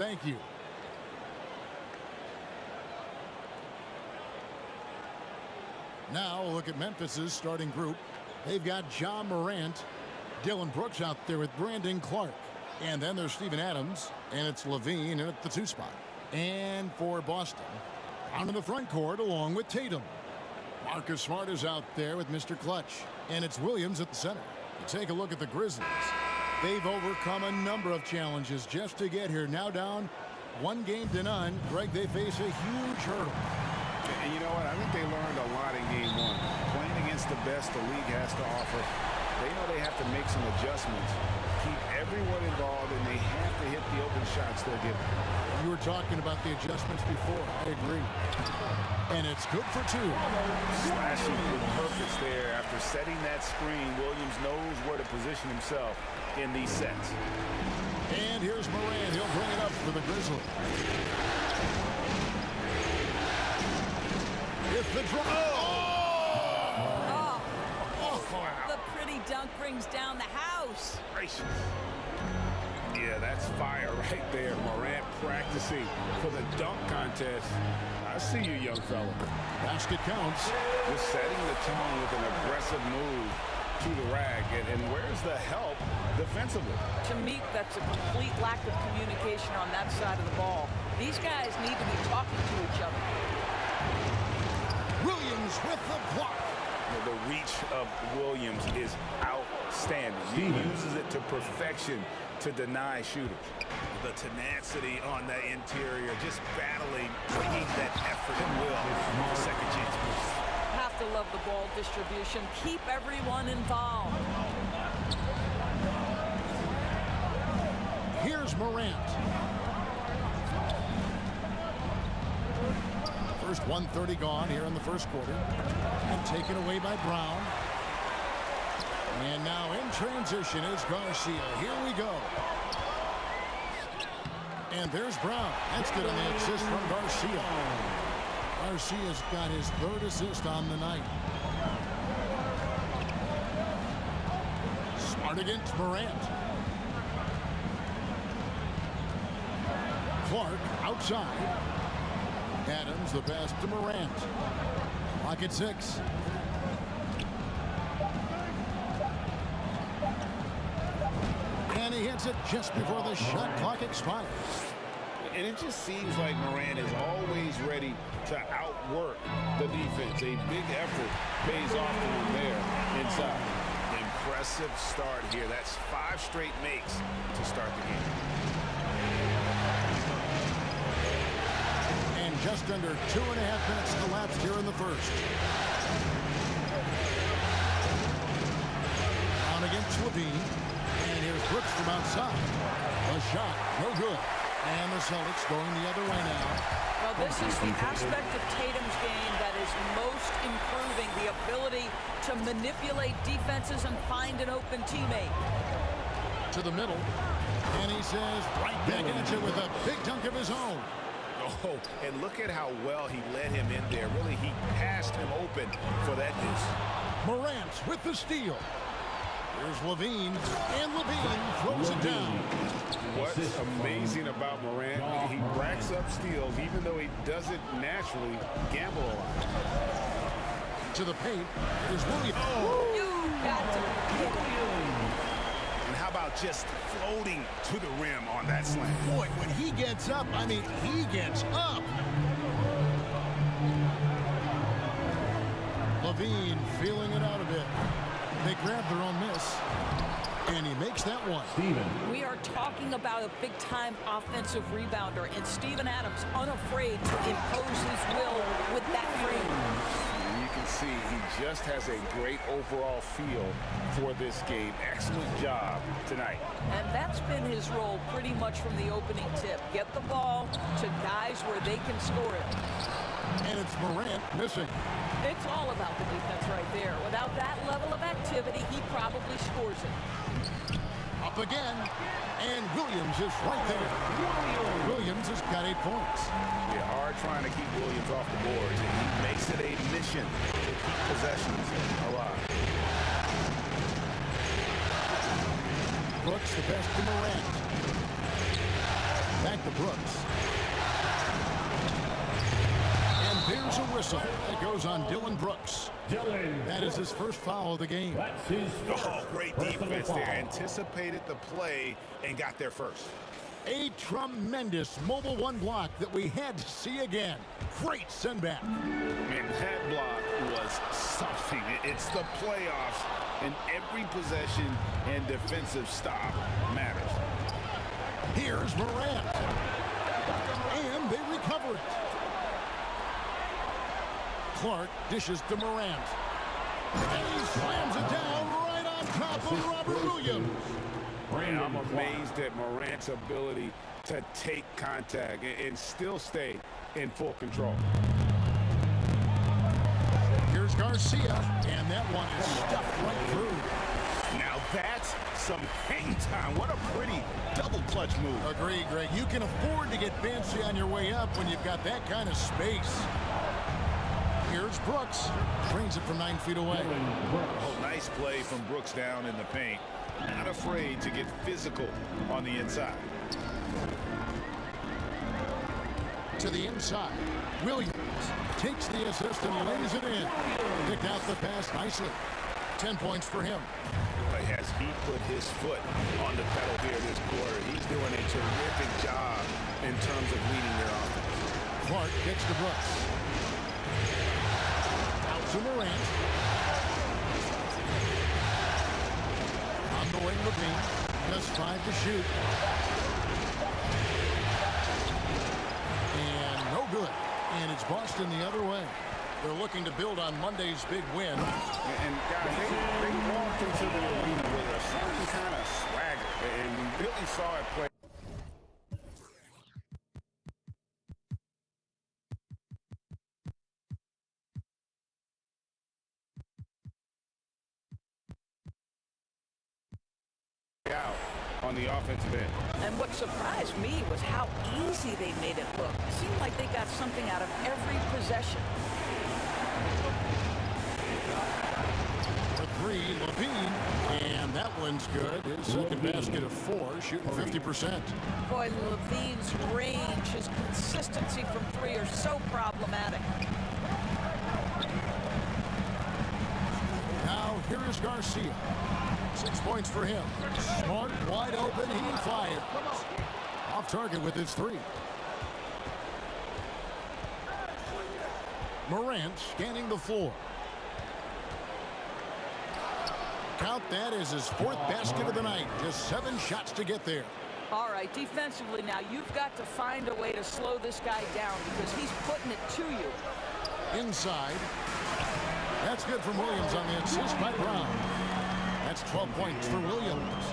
Thank you. Now look at Memphis's starting group. They've got John Morant, Dylan Brooks out there with Brandon Clark. And then there's Steven Adams, and it's Levine at the 2 spot. And for Boston, down in the front court along with Tatum. Marcus Smart is out there with Mr. Clutch, and it's Williams at the center. You take a look at the Grizzlies. They've overcome a number of challenges just to get here. Now down 1-0. Greg, they face a huge hurdle. And you know what? I think they learned a lot in game 1. Playing against the best the league has to offer, they know they have to make some adjustments, keep everyone involved, and they have to hit the open shots they're given. You were talking about the adjustments before. I agree. And it's good for 2. Slashing with purpose there. After setting that screen, Williams knows where to position himself in these sets. And here's Morant. He'll bring it up for the Grizzlies. It's the draw. Wow. The pretty dunk brings down the house. Gracious. Yeah, that's fire right there. Morant practicing for the dunk contest. I see you, young fella. Basket counts. Just setting the tone with an aggressive move to the rack. And where's the help defensively? To me, that's a complete lack of communication on that side of the ball. These guys need to be talking to each other. Williams with the block. The reach of Williams is outstanding. He uses it to perfection to deny shooters. The tenacity on the interior, just battling, bringing that effort and will for second chance. Have to love the ball distribution. Keep everyone involved. Here's Morant. First 1:30 gone here in the first quarter. And taken away by Brown. And now in transition is Garcia. Here we go. And there's Brown. That's good on the assist from Garcia. Garcia's got his 3rd assist on the night. Smart against Morant. Clark outside. Adams the pass to Morant. Clock at 6. And he hits it just before the shot clock expires. And it just seems like Morant is always ready to outwork the defense. A big effort pays off to him there inside. Impressive start here. That's 5 straight makes to start the game. And just under 2.5 minutes elapsed here in the first. On against Levine. And here's Brooks from outside. A shot, no good. And the Celtics going the other way now. Well, this is the aspect of Tatum's game that is most improving, the ability to manipulate defenses and find an open teammate. To the middle. And he says right back at you with a big dunk of his own. Oh, and look at how well he led him in there. Really, he passed him open for that deuce. Morant with the steal. Here's Levine, and Levine throws it down. What's amazing about Morant, he racks up steals even though he doesn't naturally gamble a lot. To the paint is Williams. Oh. You got to be And how about just floating to the rim on that slam? Boy, when he gets up, I mean, he gets up. Levine feeling it out a bit. They grab their own miss, and he makes that one. We are talking about a big-time offensive rebounder, and Steven Adams unafraid to impose his will with that frame. You can see he just has a great overall feel for this game. Excellent job tonight. And that's been his role pretty much from the opening tip. Get the ball to guys where they can score it. And it's Morant missing. It's all about the defense right there. Without that level of activity, he probably scores it. Up again, and Williams is right there. Williams has got 8 points. Yeah, hard trying to keep Williams off the boards, and he makes it a mission to keep possessions alive. Brooks the best to Morant. Back inside to Brooks. And there's a whistle that goes on Dylan Brooks. That is his first foul of the game. Oh, great defense there. Anticipated the play and got there first. A tremendous mobile one block that we had to see again. Great send back. And that block was something. It's the playoffs, and every possession and defensive stop matters. Here's Morant. And they recover it. Clark dishes to Morant. And he slams it down right on top of Robert Williams. And I'm amazed at Morant's ability to take contact and still stay in full control. Here's Garcia, and that one is stuffed right through. Now that's some hang time. What a pretty double clutch move. Agree, Greg. You can afford to get fancy on your way up when you've got that kind of space. Here's Brooks. Trains it from 9 feet away. Oh, nice play from Brooks down in the paint. Not afraid to get physical on the inside. To the inside. Williams takes the assist and lays it in. Picked out the pass nicely. 10 points for him. As he put his foot on the pedal here this quarter, he's doing a terrific job in terms of leading their offense. Clark gets to Brooks. Out to Morant. On the wing, Levine. Just 5 to shoot. And no good. And it's Boston the other way. They're looking to build on Monday's big win. And guys, they walked into the arena with a certain kind of swagger, and we really saw it play. Out on the offensive end. And what surprised me was how easy they made it look. It seemed like they got something out of every possession. For 3, Levine, and that one's good. His second basket of 4, shooting 50%. Boy, Levine's range, his consistency from 3 are so problematic. Now, here is Garcia. 6 points for him. Smart, wide open, he fires. Off target with his 3. Morant scanning the floor. Count that as his 4th basket of the night. Just 7 shots to get there. All right, defensively now, you've got to find a way to slow this guy down because he's putting it to you. Inside. That's good from Williams on the assist by Brown. That's 12 points for Williams.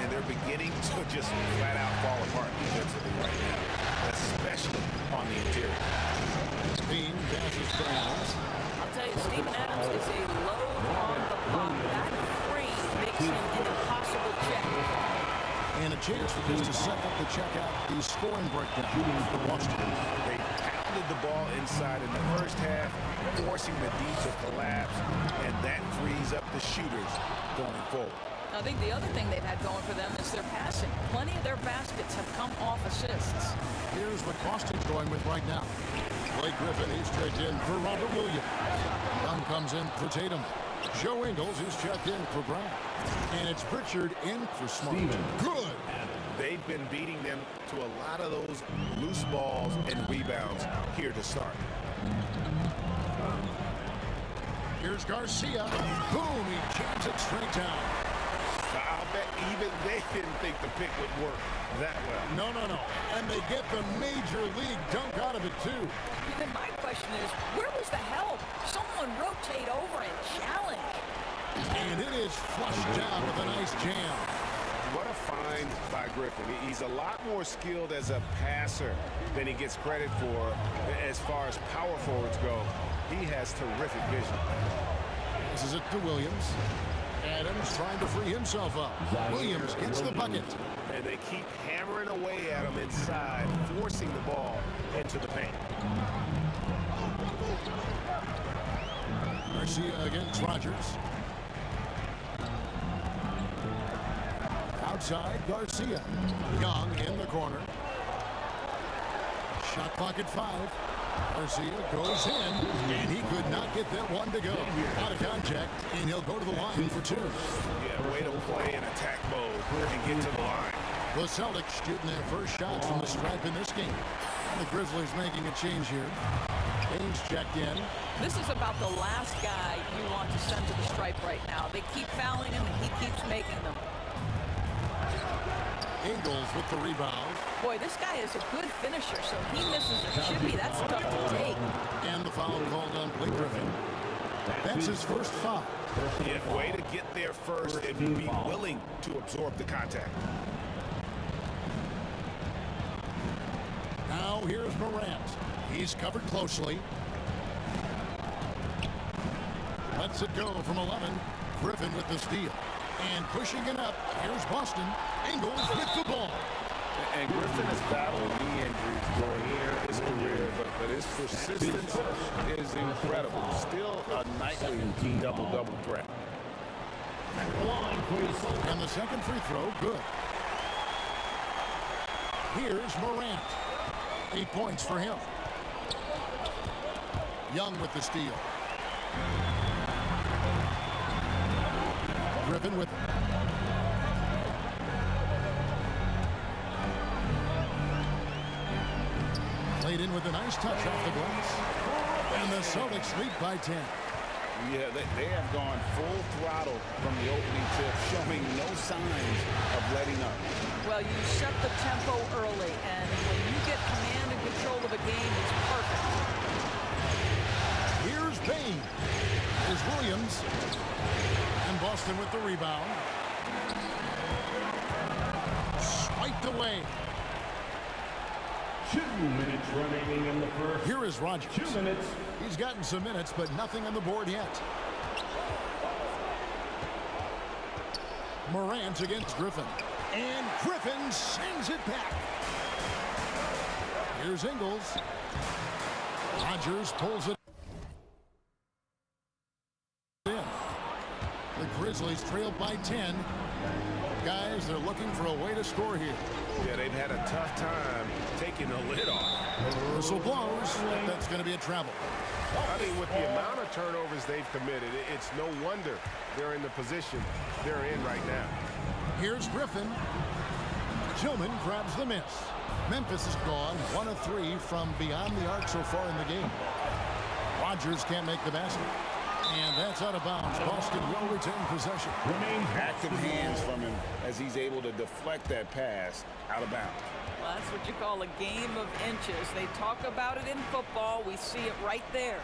And they're beginning to just flat out fall apart defensively right now, especially on the interior. Bean passes to Adams. I'll tell you, Steven Adams is a load on the block. That 3 makes him an impossible check. And a chance for just a second to check out the scoring breakdown for Boston. They pounded the ball inside in the first half, forcing the D to collapse, and that frees up the shooters going forward. I think the other thing they've had going for them is their passing. Plenty of their baskets have come off assists. Here's what Boston's going with right now. Blake Griffin, he's checked in for Robert Williams. Dunn comes in for Tatum. Joe Ingles is checked in for Brown. And it's Pritchard in for Smart. Good. They've been beating them to a lot of those loose balls and rebounds here to start. Here's Garcia. Boom, he jams it straight down. I'll bet even they didn't think the pick would work that well. No. And they get the major league dunk out of it, too. Then my question is, where was the help? Someone rotate over and challenge. And it is flushed down with a nice jam. What a find by Griffin. He's a lot more skilled as a passer than he gets credit for as far as power forwards go. He has terrific vision. This is it to Williams. Adams trying to free himself up. Williams gets the bucket. And they keep hammering away at him inside, forcing the ball into the paint. Garcia against Rogers. Outside, Garcia. Young in the corner. Shot clock at 5. Garcia goes in, and he could not get that one to go. Out of contact, and he'll go to the line for 2. Yeah, way to play in attack mode and get to the line. The Celtics shooting their first shot from the stripe in this game. The Grizzlies making a change here. Baines checked in. This is about the last guy you want to send to the stripe right now. They keep fouling him, and he keeps making them. Ingles with the rebound. Boy, this guy is a good finisher, so he misses a chippy. That's tough to take. And the foul called on Blake Griffin. That's his first foul. Yeah, way to get there first and be willing to absorb the contact. Now here's Morant. He's covered closely. Lets it go from 11. Griffin with the steal. And pushing it up, here's Boston. Ingles with the ball. And Griffin has battled knee injuries during his career, but his persistence is incredible. Still a nightly double-double threat. And the second free throw, good. Here's Morant. 8 points for him. Young with the steal. Griffin with it. Played in with a nice touch off the glass. And the Celtics lead by 10. Yeah, they have gone full throttle from the opening tip, showing no signs of letting up. Well, you set the tempo early, and when you get command and control of a game, it's perfect. Here's Bain. Here's Williams. And Boston with the rebound. Swiped away. 2 minutes remaining in the first. Here is Rogers. 2 minutes. He's gotten some minutes, but nothing on the board yet. Morant against Griffin. And Griffin sends it back. Here's Ingles. Rogers pulls it in. The Grizzlies trail by 10. Guys, they're looking for a way to score here. Yeah, they've had a tough time taking the lid off. Whistle blows. That's going to be a travel. I mean, with the amount of turnovers they've committed, it's no wonder they're in the position they're in right now. Here's Griffin. Tillman grabs the miss. Memphis is gone 1 of 3 from beyond the arc so far in the game. Rogers can't make the basket. And that's out of bounds. Boston will retain possession. Active hands from him as he's able to deflect that pass out of bounds. Well, that's what you call a game of inches. They talk about it in football. We see it right there.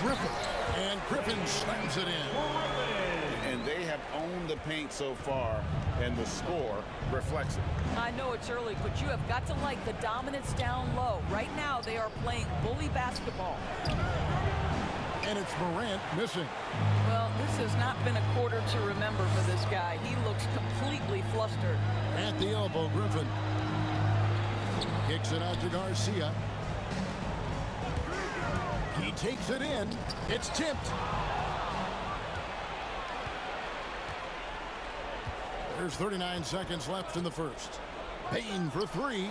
Griffin. And Griffin slams it in. And they have owned the paint so far, and the score reflects it. I know it's early, but you have got to like the dominance down low. Right now, they are playing bully basketball. And it's Morant missing. Well, this has not been a quarter to remember for this guy. He looks completely flustered. At the elbow, Griffin. Kicks it out to Garcia. He takes it in. It's tipped. There's 39 seconds left in the first. Payne for 3.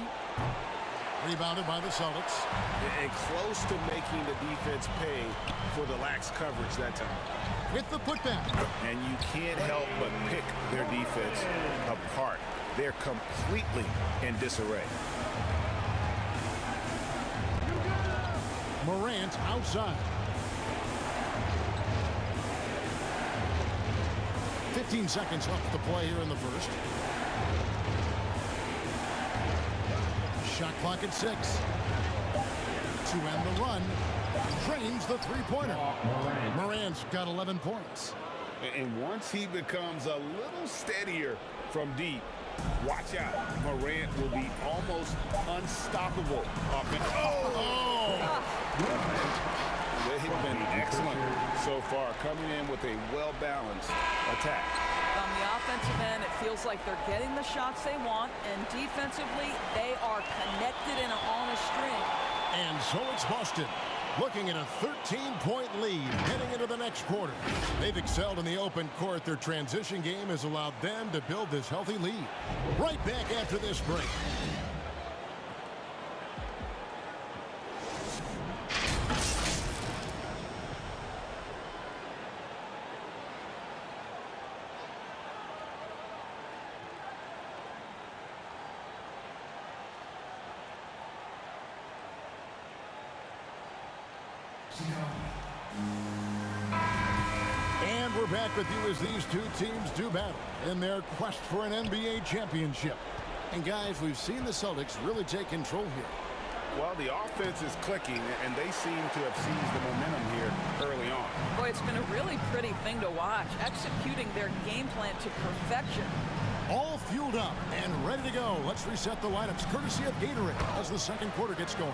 Rebounded by the Celtics. And close to making the defense pay for the lax coverage that time. With the putback. And you can't help but pick their defense apart. They're completely in disarray. Morant outside. 15 seconds left to play here in the first. Shot clock at 6. To end the run. Drains the three-pointer. Morant's got 11 points. And once he becomes a little steadier from deep, watch out. Morant will be almost unstoppable. They've been excellent so far, coming in with a well-balanced attack. On the offensive end, it feels like they're getting the shots they want, and defensively, they are connected and on a string. And so it's Boston, looking at a 13-point lead heading into the next quarter. They've excelled in the open court. Their transition game has allowed them to build this healthy lead. Right back after this break. And we're back with you as these two teams do battle in their quest for an NBA championship. And guys, we've seen the Celtics really take control here. Well, the offense is clicking, and they seem to have seized the momentum here early on. Boy, it's been a really pretty thing to watch, executing their game plan to perfection. All fueled up and ready to go. Let's reset the lineups courtesy of Gatorade as the second quarter gets going.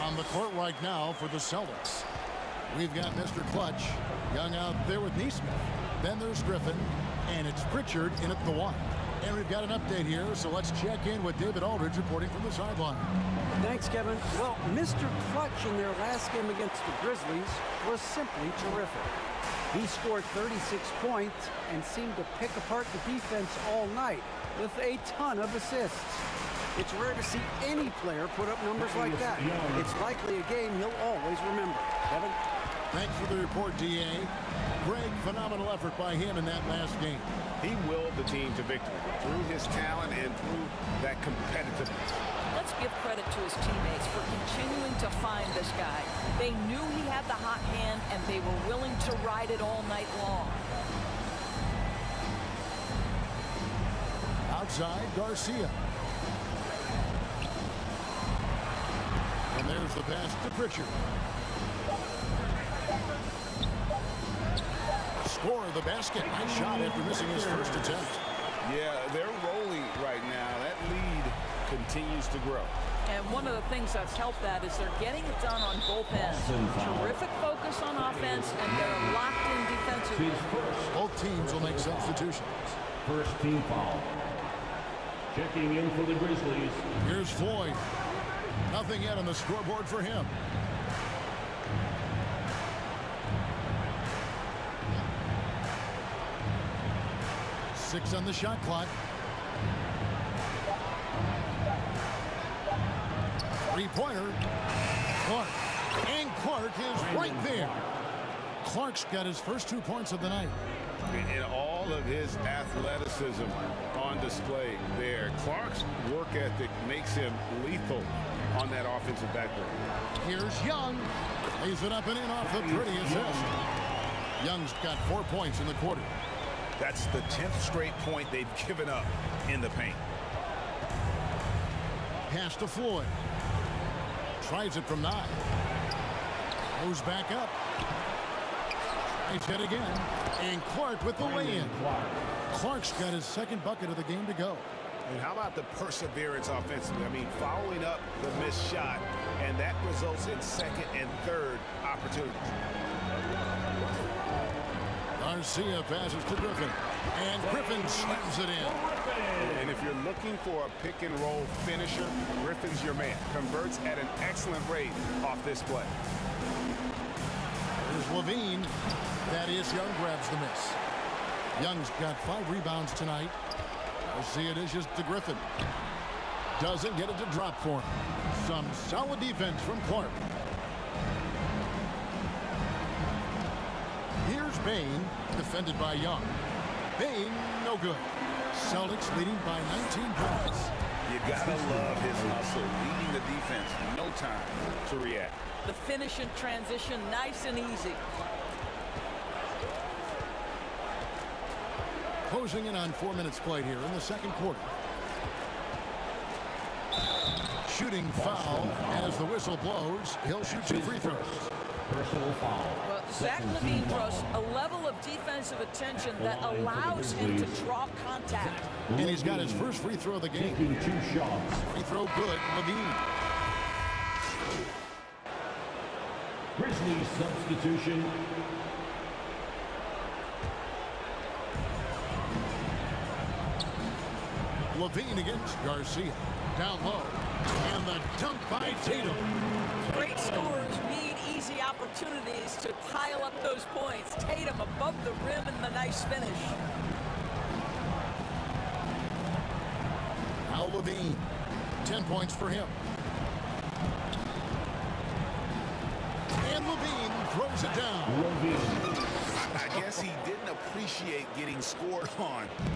On the court right now for the Celtics, we've got Mr. Clutch, Young out there with Neesmith. Then there's Griffin, and it's Pritchard in at the one. And we've got an update here, so let's check in with David Aldridge reporting from the sideline. Thanks, Kevin. Well, Mr. Clutch in their last game against the Grizzlies was simply terrific. He scored 36 points and seemed to pick apart the defense all night with a ton of assists. It's rare to see any player put up numbers like that. It's likely a game he'll always remember. Kevin? Thanks for the report, D.A. Greg, phenomenal effort by him in that last game. He willed the team to victory through his talent and through that competitiveness. Let's give credit to his teammates for continuing to find this guy. They knew he had the hot hand, and they were willing to ride it all night long. Outside, Garcia. And there's the pass to Pritchard. Score the basket. Nice shot after missing his first attempt. Yeah, they're rolling right now. That lead continues to grow. And one of the things that's helped that is they're getting it done on both ends. Terrific focus on offense, and they're locked in defensively. Both teams will make substitutions. First team foul. Checking in for the Grizzlies. Here's Floyd. Nothing yet on the scoreboard for him. Six on the shot clock. Three-pointer. Clark. And Clark is right there. Clark's got his first 2 points of the night. And all of his athleticism on display there. Clark's work ethic makes him lethal on that offensive backboard. Here's Young. Lays it up and in off the pretty assist. Young's got 4 points in the quarter. That's the 10th straight point they've given up in the paint. Pass to Floyd. Tries it from 9. Goes back up. Tries it again. And Clark with the lay-in. Clark's got his second bucket of the game to go. And how about the perseverance offensively? I mean, following up the missed shot, and that results in second and third opportunities. Garcia passes to Griffin. And Griffin slams it in. And if you're looking for a pick-and-roll finisher, Griffin's your man. Converts at an excellent rate off this play. There's Levine. Thaddeus Young grabs the miss. Young's got 5 rebounds tonight. Garcia dishes to Griffin. Doesn't get it to drop for him. Some solid defense from Clark. Here's Bain, defended by Young. Bain, no good. Celtics leading by 19 points. You gotta love his hustle, leading the defense. No time to react. The finish in transition, nice and easy. Closing in on 4 minutes played here in the second quarter. Shooting foul as the whistle blows. He'll shoot 2 free throws. Personal foul. Well, Zach LaVine draws a level of defensive attention that allows him to draw contact. And he's got his first free throw of the game. Taking 2 shots. Free throw good, Levine. Grizzlies substitution. Levine against Garcia. Down low. And the dunk by Tatum. Great scorers need easy opportunities to pile up those points. Tatum above the rim and the nice finish. Now Levine. 10 points for him. And Levine throws it down. I guess he didn't appreciate getting scored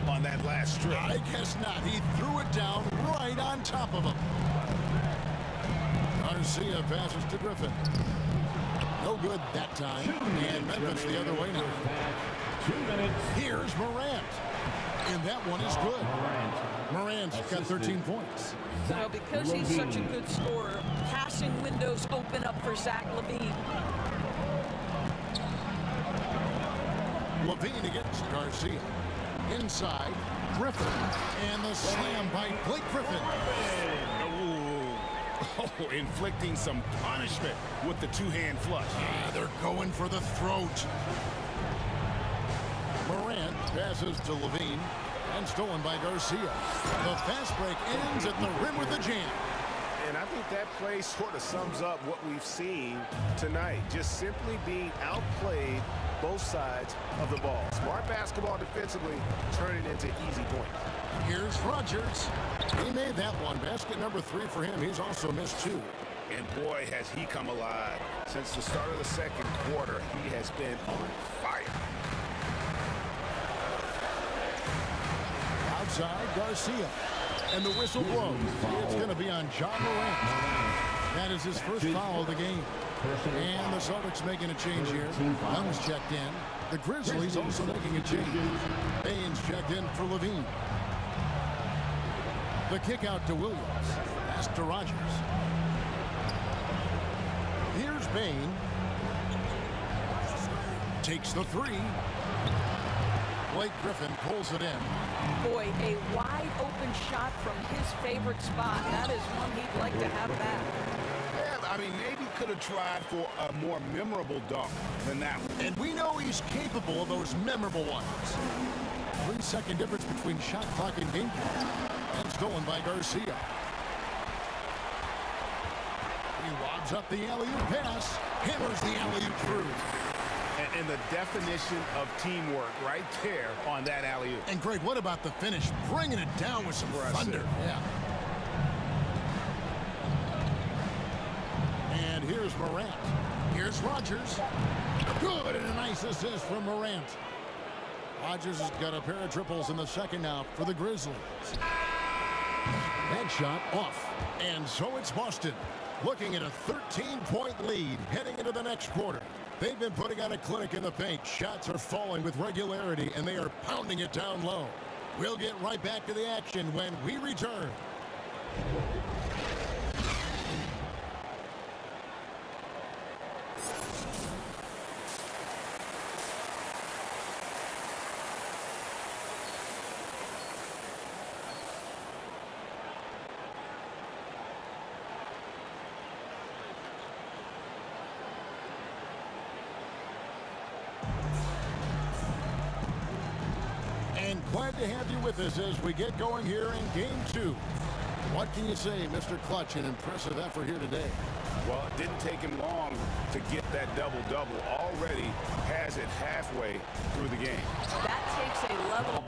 on that last strip. I guess not. He threw it down right on top of him. Garcia passes to Griffin. No good that time. And Memphis the other way now. 2 minutes. Here's Morant. And that one is good. Morant's got 13 points. Well, because he's such a good scorer, passing windows open up for Zach LaVine. LaVine against Garcia. Inside, Griffin. And the slam by Blake Griffin. Oh, inflicting some punishment with the two-hand flush. They're going for the throat. Morant passes to LaVine and stolen by Garcia. The fast break ends at the rim with a jam. And I think that play sort of sums up what we've seen tonight. Just simply being outplayed both sides of the ball. Smart basketball defensively, turning into easy points. Here's Rodgers. He made that one. Basket number 3 for him. He's also missed 2. And boy, has he come alive. Since the start of the second quarter, he has been on fire. Outside, Garcia. And the whistle blows. It's going to be on John Morant. That is his first foul of the game. And the Celtics making a change here. Young's checked in. The Grizzlies also making a change. Baines checked in for LaVine. The kick out to Williams. Pass to Rodgers. Here's Bane. Takes the 3. Blake Griffin pulls it in. Boy, a wide open shot from his favorite spot. That is one he'd like to have back. Yeah, I mean, maybe could have tried for a more memorable dunk than that one. And we know he's capable of those memorable ones. 3-second difference between shot clock and game clock. And stolen by Garcia. He lobs up the alley-oop pass. Hammers the alley-oop through. And the definition of teamwork right there on that alley-oop. And Greg, what about the finish? Bringing it down with some thunder. Yeah. And here's Morant. Here's Rodgers. Good, and a nice assist from Morant. Rodgers has got a pair of triples in the second now for the Grizzlies. That shot off. And so it's Boston looking at a 13-point lead heading into the next quarter. They've been putting on a clinic in the paint. Shots are falling with regularity, and they are pounding it down low. We'll get right back to the action when we return. Glad to have you with us as we get going here in Game 2. What can you say, Mr. Clutch? An impressive effort here today. Well, it didn't take him long to get that double-double. Already has it halfway through the game. That takes a level.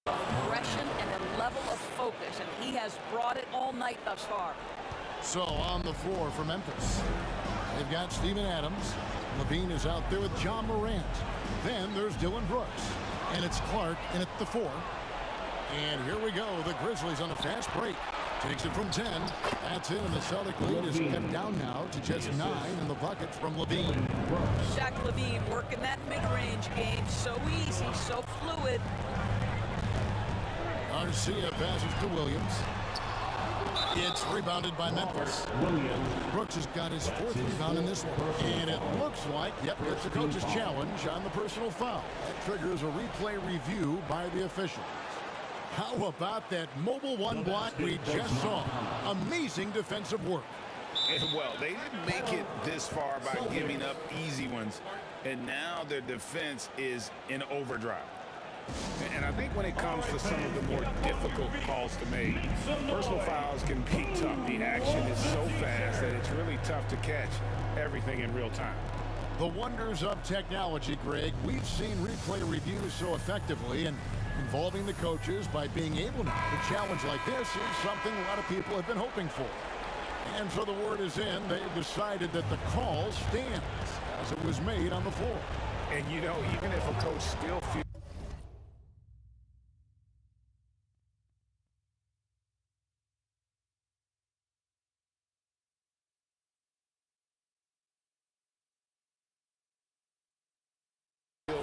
Aggression and a level of focus, and he has brought it all night thus far. So on the floor for Memphis, they've got Steven Adams. LaVine is out there with John Morant. Then there's Dylan Brooks. And it's Clark in at the 4. And here we go. The Grizzlies on a fast break. Takes it from 10. That's it, and the Celtic lead is kept down now to just 9 in the bucket from LaVine. Zach LaVine working that mid-range game. So easy, so fluid. Garcia passes to Williams. It's rebounded by Memphis. Brooks has got his 4th rebound in this one. And it looks like, yep, it's the coach's challenge on the personal foul. That triggers a replay review by the officials. How about that mobile one block we just saw? Amazing defensive work. And well, they didn't make it this far by giving up easy ones. And now their defense is in overdrive. And I think when it comes to some of the more difficult calls to make, personal fouls can be tough. The action is so fast that it's really tough to catch everything in real time. The wonders of technology, Greg. We've seen replay reviews so effectively, and involving the coaches by being able to challenge like this is something a lot of people have been hoping for. And so the word is in. They've decided that the call stands as it was made on the floor. And, you know, even if a coach still feels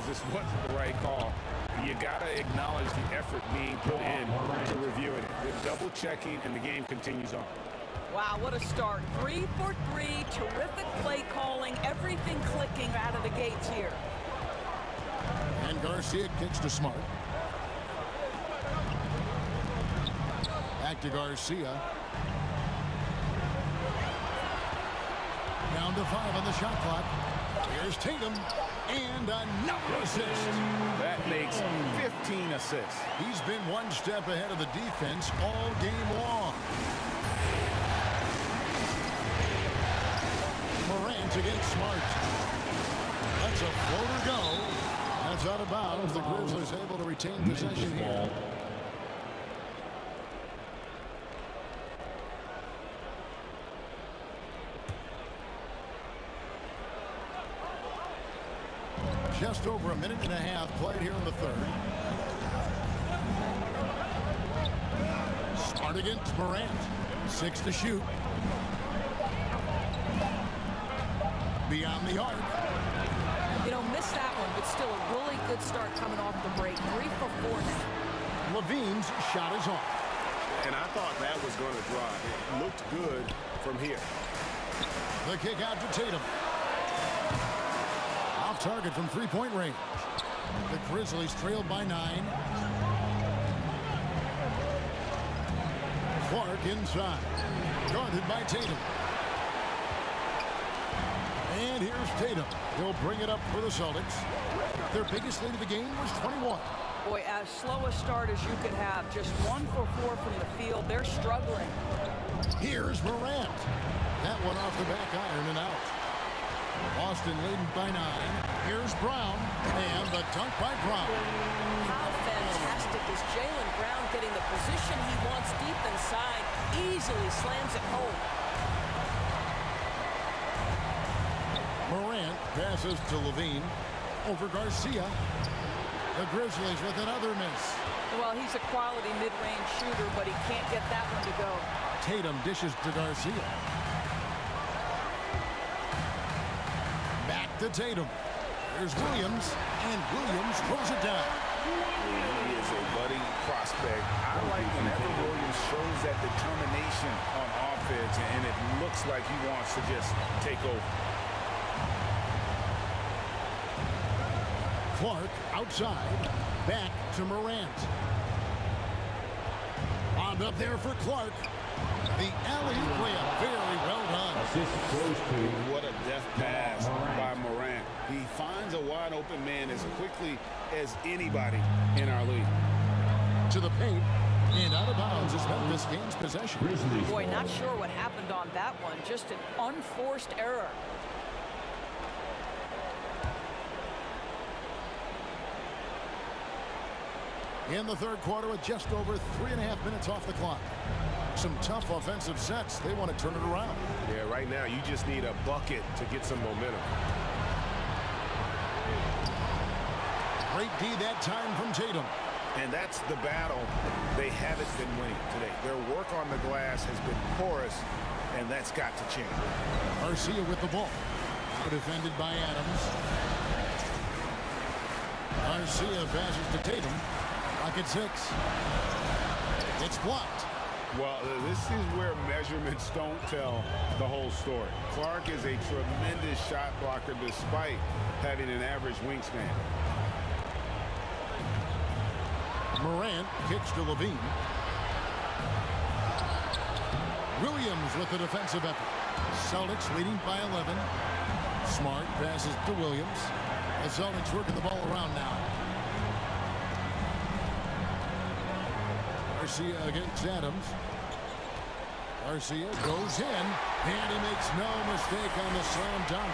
this wasn't the right call. You got to acknowledge the effort being put in to reviewing it. They're double checking, and the game continues on. Wow, what a start. 3 for 3, terrific play calling, everything clicking out of the gates here. And Garcia kicks to Smart. Back to Garcia. Down to 5 on the shot clock. Here's Tatum. And another assist. That makes 15 assists. He's been one step ahead of the defense all game long. Morant against Smart. That's a floater go. That's out of bounds. The Grizzlies able to retain possession here. Just over a minute and a half played here in the third. Smart against Morant. 6 to shoot. Beyond the arc. You know, missed that one, but still a really good start coming off the break. 3 for 4 now. Levine's shot is off. And I thought that was going to drive. It looked good from here. The kick out to Tatum. Off target from three-point range. The Grizzlies trailed by 9. Clark inside. Guarded by Tatum. And here's Tatum. He'll bring it up for the Celtics. Their biggest lead of the game was 21. Boy, as slow a start as you could have. Just 1 for 4 from the field. They're struggling. Here's Morant. That one off the back iron and out. Boston leading by 9. Here's Brown. And the dunk by Brown. How fantastic is Jaylen Brown getting the position he wants deep inside. Easily slams it home. Morant passes to Levine. Over Garcia. The Grizzlies with another miss. Well, he's a quality mid-range shooter, but he can't get that one to go. Tatum dishes to Garcia. Back to Tatum. There's Williams, and Williams throws it down. He is a budding prospect. I like whenever Williams shows that determination on offense, and it looks like he wants to just take over. Clark outside. Back to Morant. On up there for Clark. The alley-oop layup. Very well done. Assist goes to What a deft pass by Morant. He finds a wide-open man as quickly as anybody in our league. To the paint. And out of bounds as Memphis gains possession. Grizzlies. Boy, not sure what happened on that one. Just an unforced error. In the third quarter with just over 3.5 minutes off the clock. Some tough offensive sets. They want to turn it around. Yeah, right now you just need a bucket to get some momentum. Great D that time from Tatum. And that's the battle they haven't been winning today. Their work on the glass has been porous, and that's got to change. Garcia with the ball. Defended by Adams. Garcia passes to Tatum. Rocket 6. It's blocked. Well, this is where measurements don't tell the whole story. Clark is a tremendous shot blocker despite having an average wingspan. Morant kicks to Levine. Williams with the defensive effort. Celtics leading by 11. Smart passes to Williams. The Celtics working the ball around now. Garcia against Adams. Garcia goes in, and he makes no mistake on the slam dunk.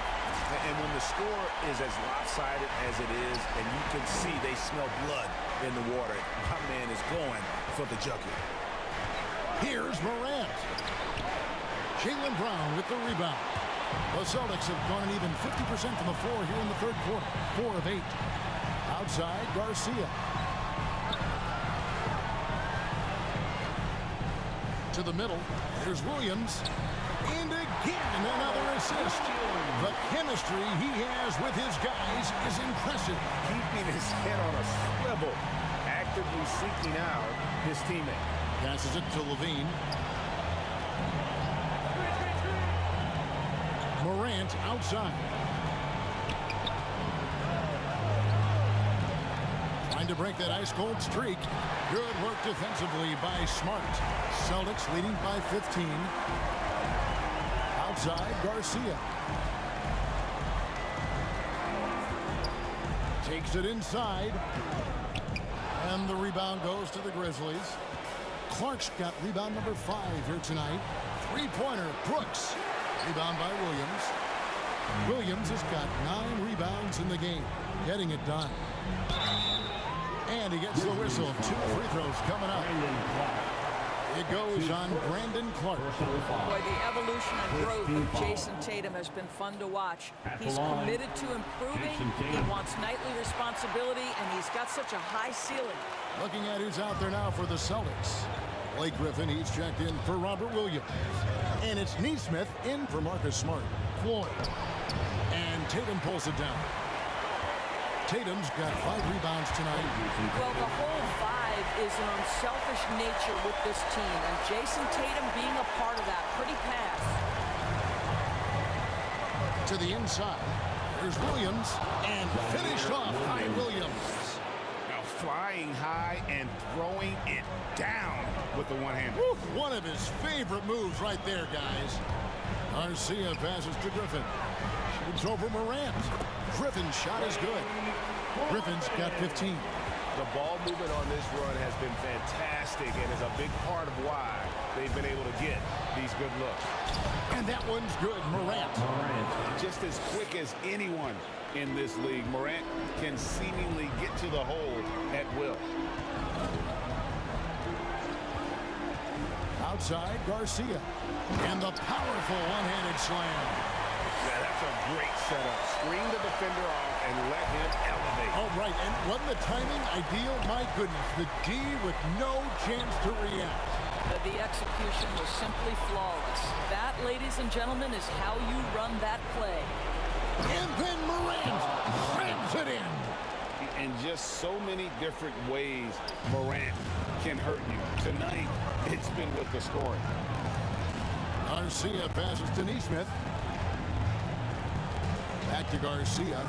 And when the score is as lopsided as it is, and you can see they smell blood in the water, my man is going for the jugular. Here's Morant. Jaylen Brown with the rebound. The Celtics have gone an even 50% from the floor here in the third quarter. 4 of 8. Outside, Garcia. To the middle. Here's Williams. And again, another assist. The chemistry he has with his guys is impressive. Keeping his head on a swivel, actively seeking out his teammate. Passes it to Levine. Morant outside. Trying to break that ice-cold streak. Good work defensively by Smart. Celtics leading by 15. Outside, Garcia. Takes it inside. And the rebound goes to the Grizzlies. Clark's got rebound number 5 here tonight. Three-pointer, Brooks. Rebound by Williams. Williams has got 9 rebounds in the game. Getting it done. And he gets the whistle. 2 free throws coming up. It goes on Brandon Clark. Boy, the evolution and growth of Jason Tatum has been fun to watch. He's committed to improving. He wants nightly responsibility, and he's got such a high ceiling. Looking at who's out there now for the Celtics. Blake Griffin, he's checked in for Robert Williams. And it's Neesmith in for Marcus Smart. Floyd. And Tatum pulls it down. Tatum's got 5 rebounds tonight. Well, the whole vibe is an unselfish nature with this team, and Jason Tatum being a part of that. Pretty pass. To the inside. Here's Williams. And finished off by Williams. Now flying high and throwing it down with the one-hander. One of his favorite moves right there, guys. Garcia passes to Griffin. Shoots over Morant. Griffin's shot is good. Griffin's got 15. The ball movement on this run has been fantastic and is a big part of why they've been able to get these good looks. And that one's good. Morant. Just as quick as anyone in this league, Morant can seemingly get to the hole at will. Outside, Garcia. And the powerful one-handed slam. Yeah, that's a great setup. Screen the defender off and let him elevate. All right, and wasn't the timing ideal? My goodness, the D with no chance to react. The execution was simply flawless. That, ladies and gentlemen, is how you run that play. And then Morant slams it in. In just so many different ways, Morant can hurt you. Tonight, it's been with the scoring. Garcia passes to Neesmith. Back to Garcia.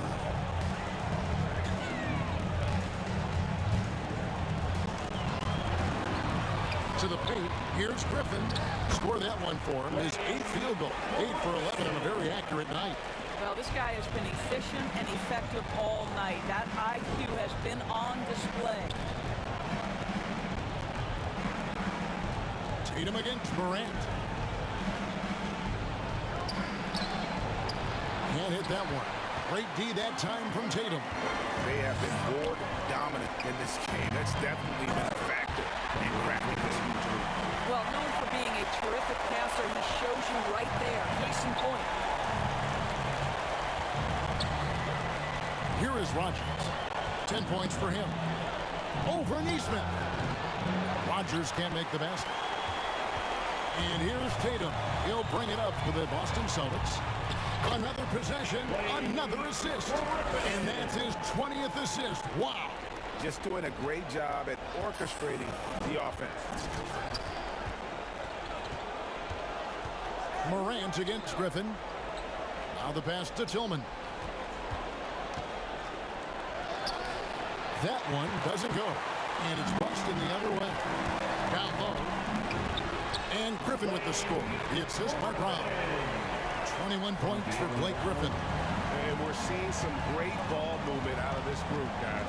To the paint. Here's Griffin. Score that one for him. His 8th field goal. 8 for 11 on a very accurate night. Well, this guy has been efficient and effective all night. That IQ has been on display. Tatum against Morant. Can't hit that one. Great D that time from Tatum. They have been board dominant in this game. That's definitely been a factor in cracking this huge lead. Well, known for being a terrific passer, he shows you right there. Case in point. Here is Rogers. 10 points for him. Over Neesmith. Rogers can't make the basket. And here's Tatum. He'll bring it up for the Boston Celtics. Another possession, another assist. And that's his 20th assist. Wow. Just doing a great job at orchestrating the offense. Morant against Griffin. Now the pass to Tillman. That one doesn't go. And it's busted the other way. Down low. And Griffin with the score. The assist by Brown. 21 points for Blake Griffin. And we're seeing some great ball movement out of this group, guys.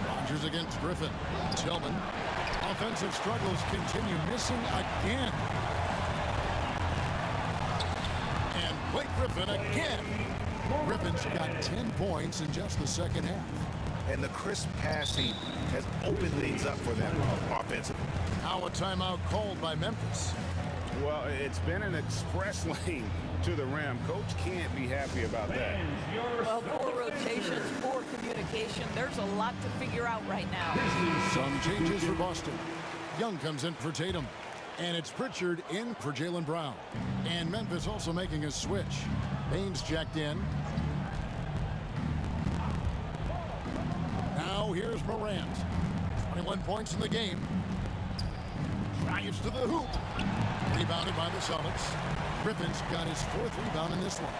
Rogers against Griffin. Tillman. Offensive struggles continue. Missing again. And Blake Griffin again. Griffin's got 10 points in just the second half. And the crisp passing has opened things up for them offensively. Now a timeout called by Memphis. Well, it's been an express lane to the rim. Coach can't be happy about that. Well, poor rotations, poor communication. There's a lot to figure out right now. Some changes for Boston. Young comes in for Tatum. And it's Pritchard in for Jaylen Brown. And Memphis also making a switch. Baines checked in. Now here's Morant. 21 points in the game. Drives to the hoop. Rebounded by the Celtics. Griffin's got his 4th rebound in this one.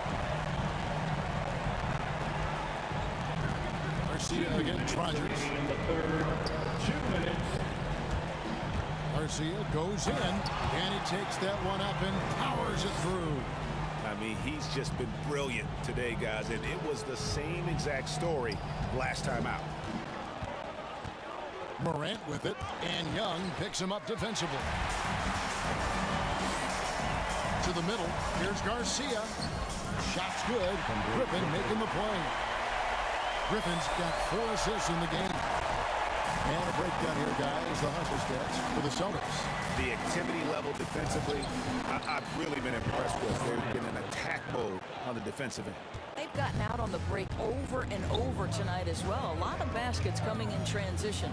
Garcia against Rogers. In the third, 2 minutes. Garcia goes in, and he takes that one up and powers it through. I mean, he's just been brilliant today, guys, and it was the same exact story last time out. Morant with it, and Young picks him up defensively. To the middle, here's Garcia. Shot's good. Griffin making the play. Griffin's got 4 assists in the game. And a breakdown here, guys. The hustle stats for the Celtics. The activity level defensively, I've really been impressed with. They've been in attack mode on the defensive end. They've gotten out on the break over and over tonight as well. A lot of baskets coming in transition.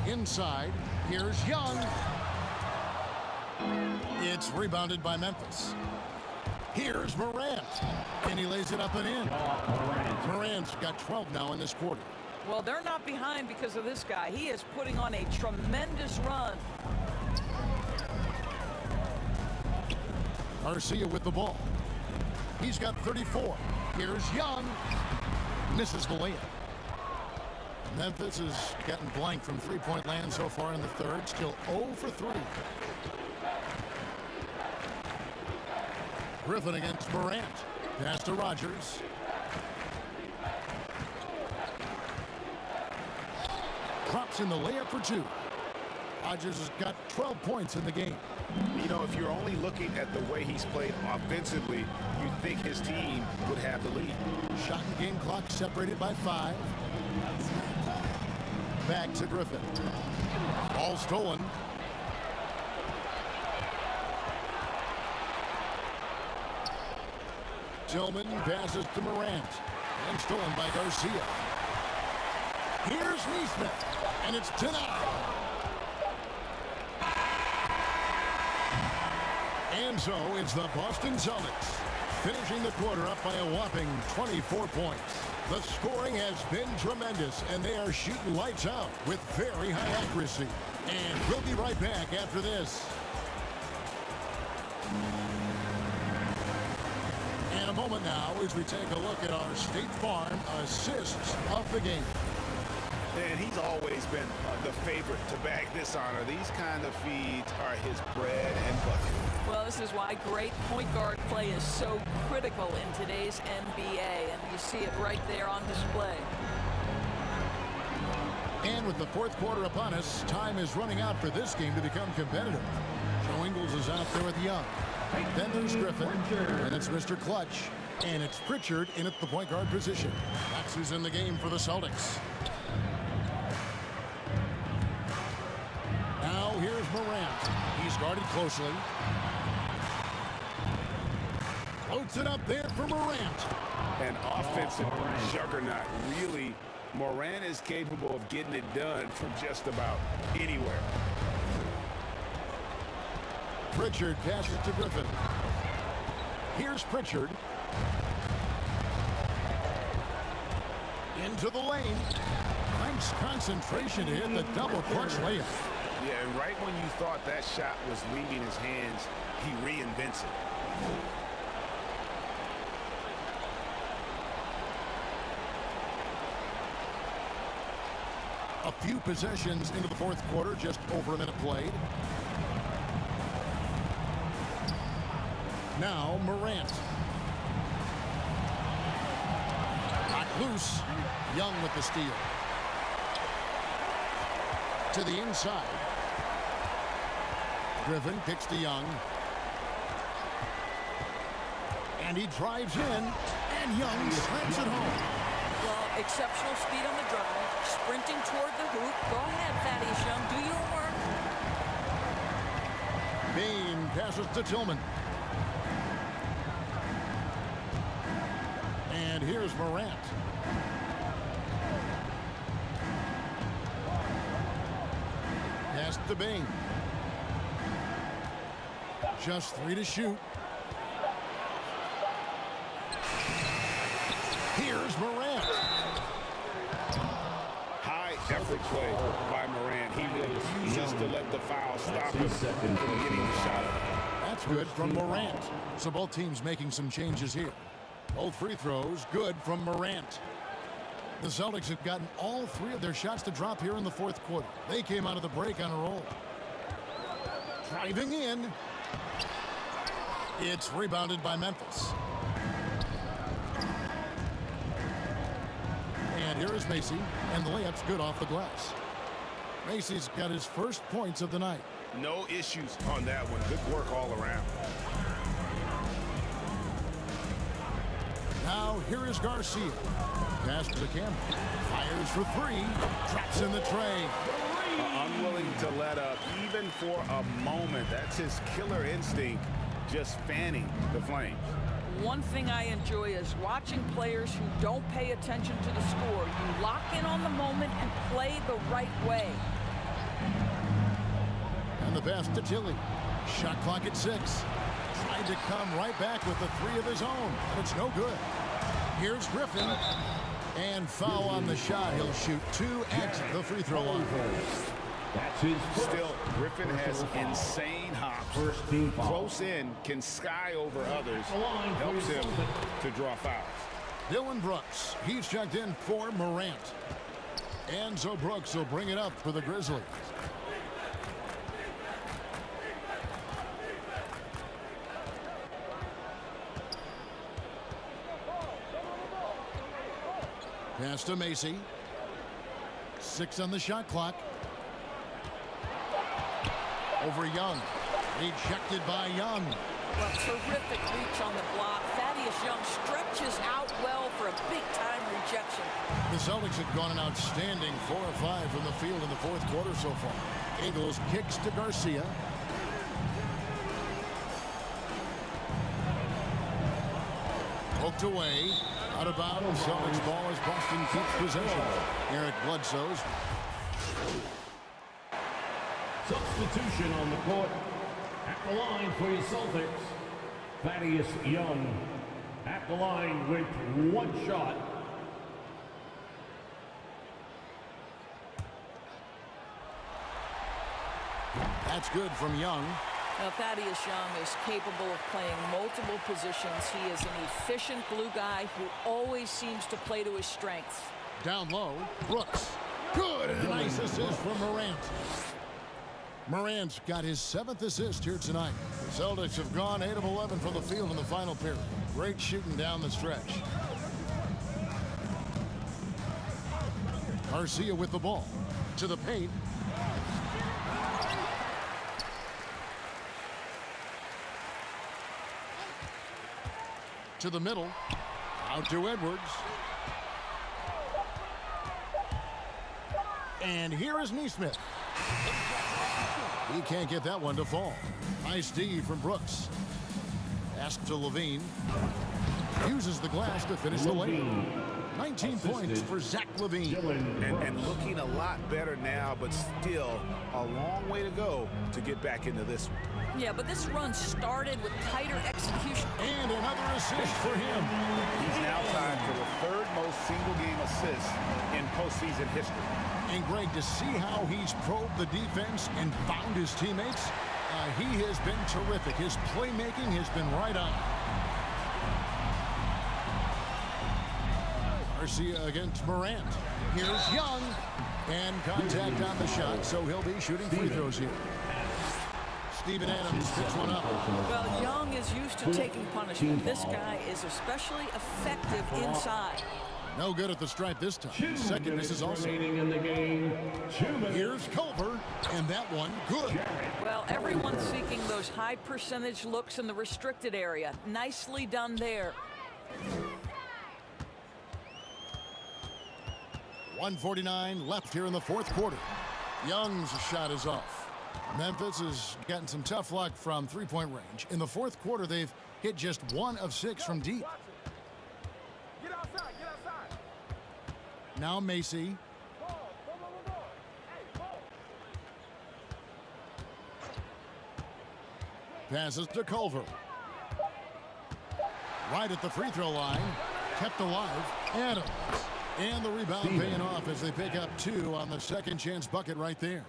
Inside, here's Young. It's rebounded by Memphis. Here's Morant. And he lays it up and in. Morant's got 12 now in this quarter. Well, they're not behind because of this guy. He is putting on a tremendous run. Garcia with the ball. He's got 34. Here's Young. Misses the layup. Memphis has gotten blank from three-point land so far in the third. Still 0 for 3. Griffin against Morant. Pass to Rogers. Drops in the layup for 2. Rogers has got 12 points in the game. You know, if you're only looking at the way he's played offensively, you'd think his team would have the lead. Shot and game clock separated by 5. Back to Griffin. Ball stolen. Tillman passes to Morant. And stolen by Garcia. Here's Neesmith. And it's 10 out. And so it's the Boston Celtics finishing the quarter up by a whopping 24 points. The scoring has been tremendous, and they are shooting lights out with very high accuracy. And we'll be right back after this. In a moment now as we take a look at our State Farm assists of the game. And he's always been the favorite to bag this honor. These kind of feeds are his bread and butter. Well, this is why great point guard play is so critical in today's NBA, and you see it right there on display. And with the fourth quarter upon us, time is running out for this game to become competitive. Joe Ingles is out there with Young. Then there's Griffin, and it's Mr. Clutch. And it's Pritchard in at the point guard position. That's who's in the game for the Celtics. Now here's Morant. He's guarded closely. Floats it up there for Morant. An offensive juggernaut. Really, Morant is capable of getting it done from just about anywhere. Pritchard passes to Griffin. Here's Pritchard. Into the lane. Nice concentration to hit the double clutch layup. Yeah, and right when you thought that shot was leaving his hands, he reinvents it. A few possessions into the fourth quarter, just over a minute played. Now Morant. Knocked loose. Young with the steal. To the inside. Griffin kicks to Young. And he drives in. And Young slams it home. Well, exceptional speed on the drive, sprinting toward the hoop. Go ahead, Thaddeus Young, do your work. Bain passes to Tillman. And here's Morant. Pass to Bing. Just 3 to shoot. Here's Morant. High effort play by Morant. He refuses to let the foul stop him from getting the shot. That's good from Morant. So both teams making some changes here. Both free throws good from Morant. The Celtics have gotten all 3 of their shots to drop here in the fourth quarter. They came out of the break on a roll. Driving in. It's rebounded by Memphis. And here is Macy, and the layup's good off the glass. Macy's got his first points of the night. No issues on that one. Good work all around. Now here is Garcia. Pass to the camera. Fires for 3. Traps in the tray. Unwilling to let up even for a moment. That's his killer instinct, just fanning the flames. One thing I enjoy is watching players who don't pay attention to the score. You lock in on the moment and play the right way. And the pass to Tilly. Shot clock at 6. Tried to come right back with the 3 of his own, but it's no good. Here's Griffin. And foul on the shot. He'll shoot 2 at the free throw line. That's his first. Still, Griffin has insane hops. First team foul. Close in, can sky over others. Helps him to draw fouls. Dylan Brooks. He's checked in for Morant. And so Brooks will bring it up for the Grizzlies. Pass to Macy. 6 on the shot clock. Over Young. Rejected by Young. Well, terrific reach on the block. Thaddeus Young stretches out well for a big-time rejection. The Celtics have gone an outstanding 4 of 5 from the field in the fourth quarter so far. Ingles kicks to Garcia. Poked away. Out of bounds. Celtics ball as Boston keeps possession. Eric Bledsoe's. Substitution on the court. At the line for your Celtics, Thaddeus Young. At the line with 1 shot. That's good from Young. Now, Thaddeus Young is capable of playing multiple positions. He is an efficient glue guy who always seems to play to his strengths. Down low, Brooks. Good. Nice assist from Morant. Morant's got his 7th assist here tonight. The Celtics have gone 8 of 11 from the field in the final period. Great shooting down the stretch. Garcia with the ball. To the paint. To the middle. Out to Edwards. And here is Neesmith. He can't get that one to fall. Nice D from Brooks. Pass to Levine. Uses the glass to finish the lane. 19 points for Zach Levine. And looking a lot better now, but still a long way to go to get back into this one. Yeah, but this run started with tighter execution. And another assist for him. He's now tied for the 3rd most single-game assists in postseason history. And Greg, to see how he's probed the defense and found his teammates, he has been terrific. His playmaking has been right on. Garcia against Morant. Here's Young. And contact on the shot, so he'll be shooting free throws here. Steven Adams picks one up. Well, Young is used to taking punishment. This guy is especially effective inside. No good at the stripe this time. Second misses also. In the game. Here's Culver, and that one good. Well, everyone's seeking those high percentage looks in the restricted area. Nicely done there. 1:49 left here in the fourth quarter. Young's shot is off. Memphis has gotten some tough luck from three-point range. In the fourth quarter, they've hit just 1 of 6 from deep. Get outside, get outside. Now Macy. Passes to Culver. Right at the free throw line. Kept alive. Adams. And the rebound paying off as they pick up 2 on the second chance bucket right there.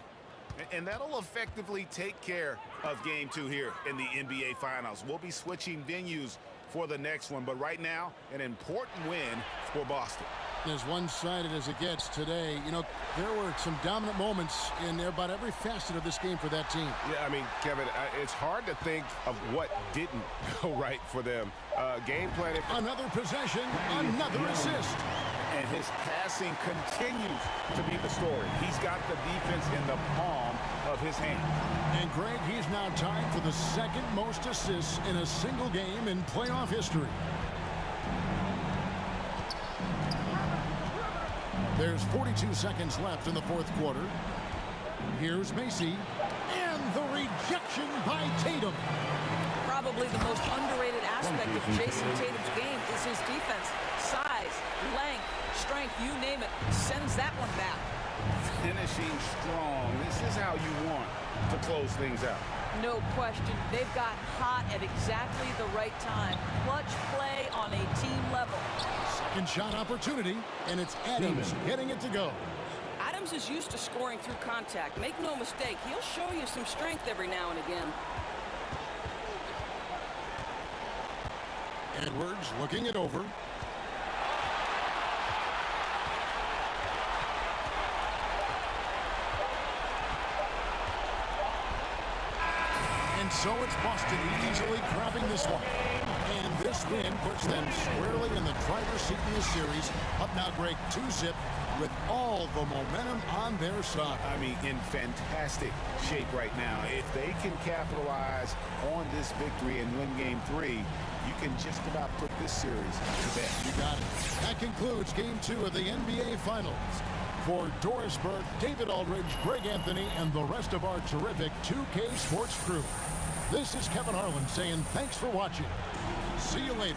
And that'll effectively take care of game 2 here in the NBA Finals. We'll be switching venues for the next one, but right now, an important win for Boston. As one-sided as it gets today, you know, there were some dominant moments in about every facet of this game for that team. Yeah, I mean, Kevin, it's hard to think of what didn't go right for them. Game planning. Another possession, another assist. And his passing continues to be the story. He's got the defense in the palm of his hand. And Greg, he's now tied for the second most assists in a single game in playoff history. There's 42 seconds left in the fourth quarter. Here's Macy. And the rejection by Tatum. Probably the most underrated aspect of Jason Tatum's game is his defense. Size, length, strength, you name it, sends that one back. Finishing strong. This is how you want to close things out. No question. They've got hot at exactly the right time. Clutch play on a team level. Second shot opportunity, and it's Adams getting it to go. Adams is used to scoring through contact. Make no mistake, he'll show you some strength every now and again. Edwards looking it over. And so it's Boston easily grabbing this one. And this win puts them squarely in the driver's seat in the series. Up now, Greg, 2-zip with all the momentum on their side. I mean, in fantastic shape right now. If they can capitalize on this victory and win game 3, you can just about put this series to bed. You got it. That concludes game 2 of the NBA Finals. For Doris Burke, David Aldridge, Greg Anthony, and the rest of our terrific 2K Sports crew, this is Kevin Harlan saying thanks for watching. See you later.